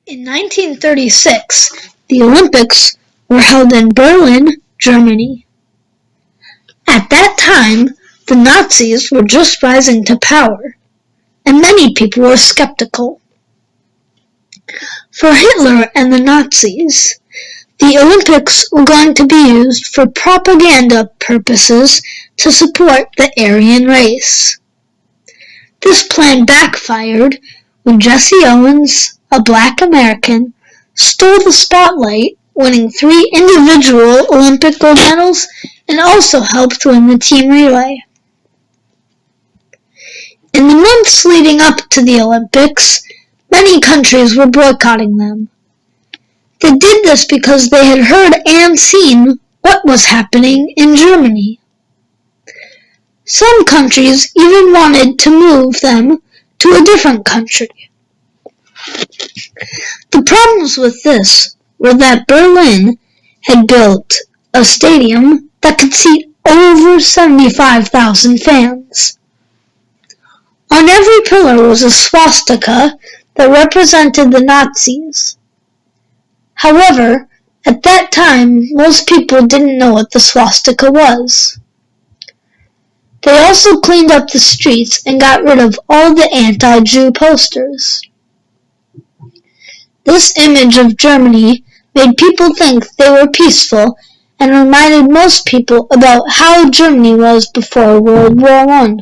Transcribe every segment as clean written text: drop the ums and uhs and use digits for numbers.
In 1936, the Olympics were held in Berlin, Germany. At that time, the Nazis were just rising to power, and many people were skeptical. For Hitler and the Nazis, the Olympics were going to be used for propaganda purposes to support the Aryan race. This plan backfired when Jesse Owens, a black American, stole the spotlight, winning 3 individual Olympic gold medals and also helped win the team relay. In the months leading up to the Olympics, many countries were boycotting them. They did this because they had heard and seen what was happening in Germany. Some countries even wanted to move them to a different country. The problems with this were that Berlin had built a stadium that could seat over 75,000 fans. On every pillar was a swastika that represented the Nazis. However, at that time, most people didn't know what the swastika was. They also cleaned up the streets and got rid of all the anti-Jew posters. This image of Germany made people think they were peaceful and reminded most people about how Germany was before World War I.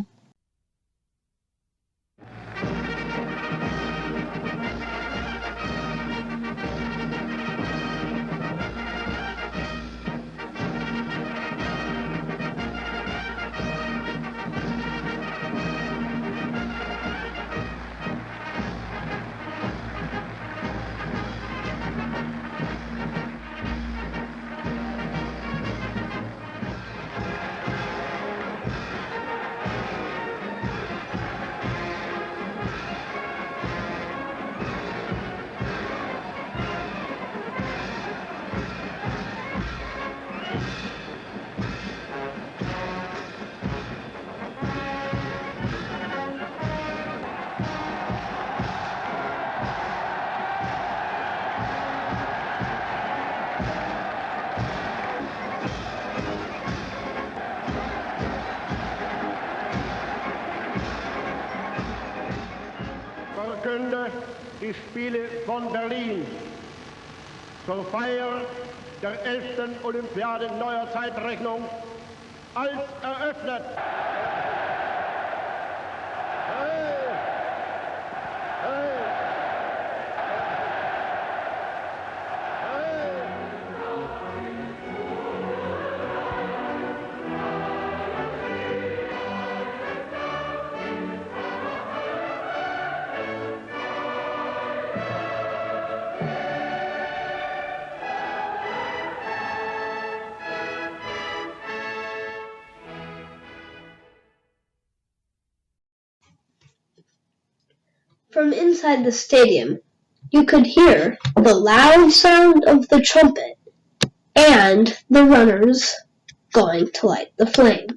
Verkünde die Spiele von Berlin zur Feier der 11. Olympiade neuer Zeitrechnung als eröffnet. From inside the stadium, you could hear the loud sound of the trumpet and the runners going to light the flame.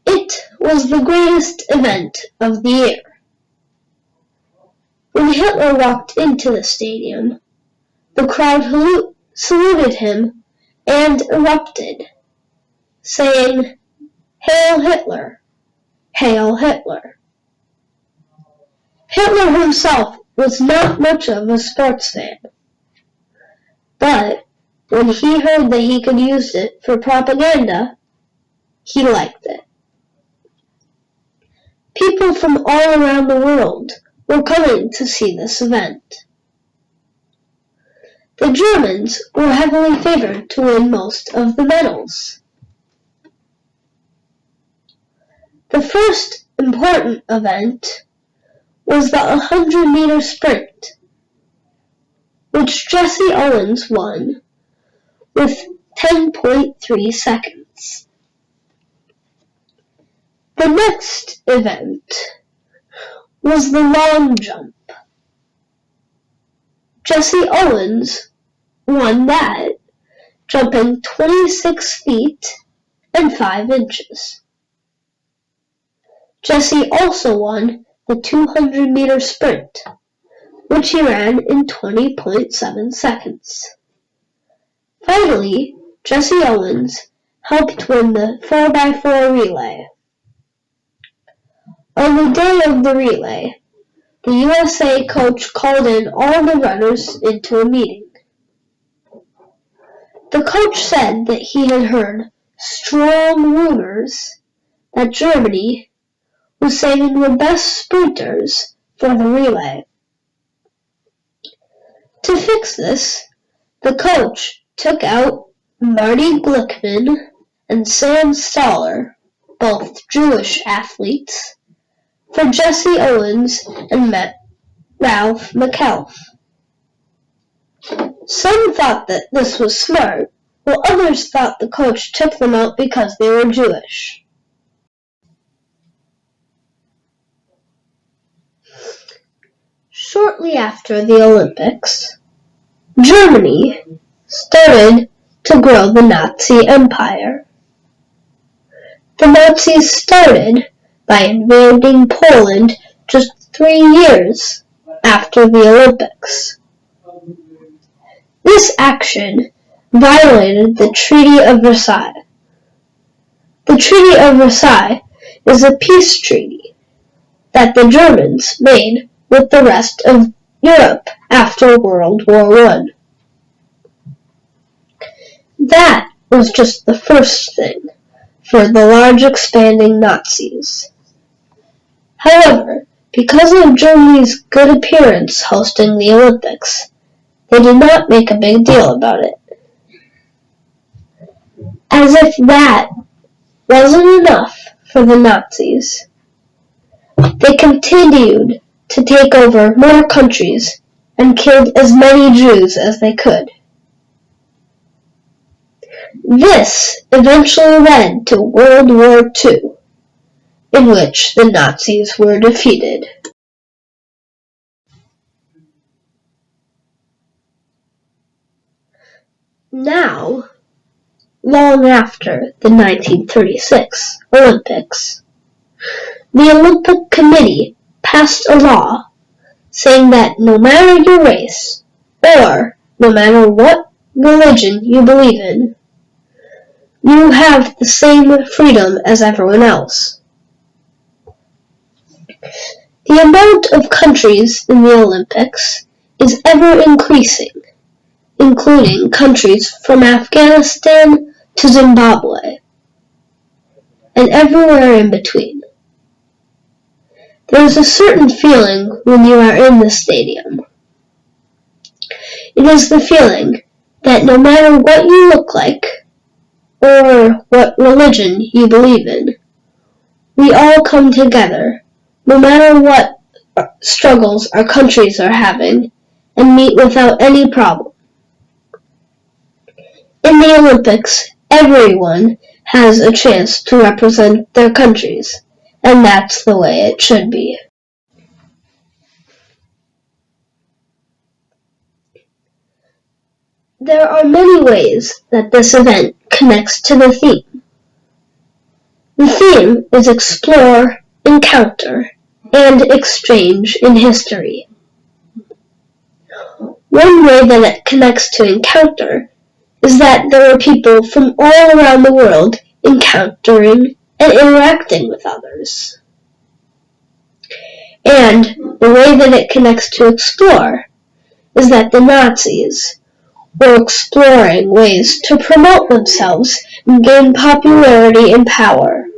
It was the greatest event of the year. When Hitler walked into the stadium, the crowd saluted him and erupted, saying, "Hail Hitler! Hail Hitler!" Hitler himself was not much of a sports fan, but when he heard that he could use it for propaganda, he liked it. People from all around the world were coming to see this event. The Germans were heavily favored to win most of the medals. The first important event was the 100-meter sprint, which Jesse Owens won with 10.3 seconds. The next event was the long jump. Jesse Owens won that, jumping 26 feet and 5 inches. Jesse also won the 200-meter sprint, which he ran in 20.7 seconds. Finally, Jesse Owens helped win the 4x4 relay. On the day of the relay, the USA coach called in all the runners into a meeting. The coach said that he had heard strong rumors that Germany was saving the best sprinters for the relay. To fix this, the coach took out Marty Glickman and Sam Stoller, both Jewish athletes, for Jesse Owens and Ralph McAuliffe. Some thought that this was smart, while others thought the coach took them out because they were Jewish. Shortly after the Olympics, Germany started to grow the Nazi Empire. The Nazis started by invading Poland just 3 years after the Olympics. This action violated the Treaty of Versailles. The Treaty of Versailles is a peace treaty that the Germans made with the rest of Europe after World War I. That was just the first thing for the large expanding Nazis. However, because of Germany's good appearance hosting the Olympics, they did not make a big deal about it. As if that wasn't enough for the Nazis, they continued to take over more countries and killed as many Jews as they could. This eventually led to World War II, in which the Nazis were defeated. Now, long after the 1936 Olympics, the Olympic Committee passed a law saying that no matter your race, or no matter what religion you believe in, you have the same freedom as everyone else. The amount of countries in the Olympics is ever increasing, including countries from Afghanistan to Zimbabwe, and everywhere in between. There is a certain feeling when you are in the stadium. It is the feeling that no matter what you look like, or what religion you believe in, we all come together, no matter what struggles our countries are having, and meet without any problem. In the Olympics, everyone has a chance to represent their countries, and that's the way it should be. There are many ways that this event connects to the theme. The theme is explore, encounter, and exchange in history. One way that it connects to encounter is that there are people from all around the world encountering and interacting with others. And the way that it connects to explore is that the Nazis were exploring ways to promote themselves and gain popularity and power.